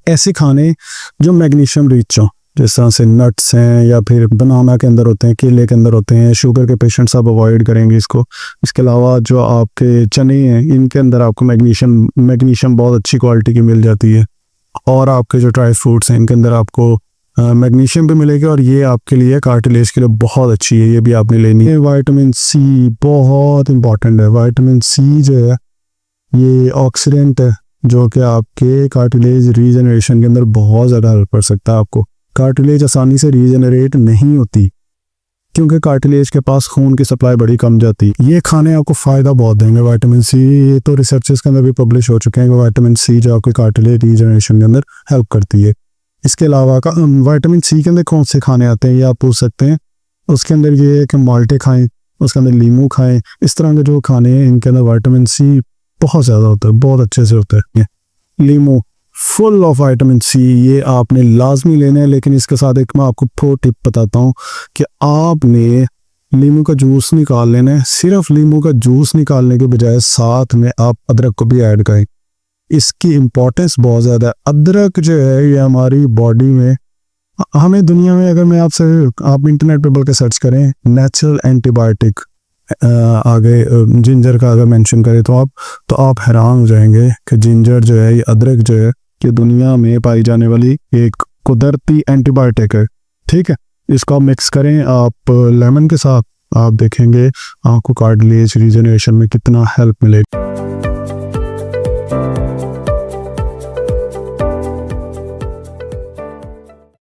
ऐसे खाने जो मैग्नीशियम रिच हों, जिस तरह से नट्स हैं या फिर बनाना के अंदर होते हैं, केले के अंदर होते हैं। शुगर के पेशेंट्स आप अवॉइड करेंगे इसको। इसके अलावा जो आपके चने हैं, इनके अंदर आपको मैग्नीशियम बहुत अच्छी क्वालिटी की मिल जाती है। और आपके जो ड्राई फ्रूट्स हैं, इनके अंदर आपको मैग्नीशियम भी मिलेगा और ये आपके लिए कार्टिलेज के लिए बहुत अच्छी है, ये भी आपने लेनी है। विटामिन सी बहुत इंपॉर्टेंट है। विटामिन सी जो है ये ऑक्सीडेंट है, जो कि आपके कार्टिलेज रीजनरेशन के अंदर बहुत ज़्यादा हेल्प कर सकता है आपको। कार्टिलेज आसानी से रीजनरेट नहीं होती क्योंकि कार्टिलेज के पास खून की सप्लाई बड़ी कम जाती। ये खाने आपको फ़ायदा बहुत देंगे। विटामिन सी, ये तो रिसर्चेस के अंदर भी पब्लिश हो चुके हैं कि विटामिन सी जो आपके कार्टिलेज रीजनरेशन के अंदर हेल्प करती है। इसके अलावा का विटामिन सी के अंदर कौन से खाने आते हैं ये आप पूछ सकते हैं। उसके अंदर ये है कि माल्टे खाएं, उसके अंदर लीमू खाएं। इस तरह के जो खाने हैं इनके अंदर विटामिन सी बहुत ज़्यादा होता है, बहुत अच्छे से होता है। लीमू फुल ऑफ विटामिन सी, ये आपने लाजमी लेना है। लेकिन इसके साथ एक मैं आपको प्रो टिप बताता हूँ कि आपने लीमू का जूस निकाल लेना है। सिर्फ लीमू का जूस निकालने के बजाय साथ में आप अदरक को भी ऐड करें। इसकी इम्पोर्टेंस बहुत ज़्यादा है। अदरक जो है ये हमारी बॉडी में, हमें दुनिया में, अगर मैं आपसे, आप इंटरनेट पे बोल के सर्च करें नेचुरल एंटीबायोटिक, आगे जिंजर का अगर मेंशन करें तो आप हैरान हो जाएंगे कि जिंजर जो है, ये अदरक जो है, कि दुनिया में पाई जाने वाली एक कुदरती एंटीबायोटिक है। ठीक है, इसको आप मिक्स करें आप लेमन के साथ, आप देखेंगे आपको कार्टिलेज रीजनरेशन में कितना हेल्प मिलेगी।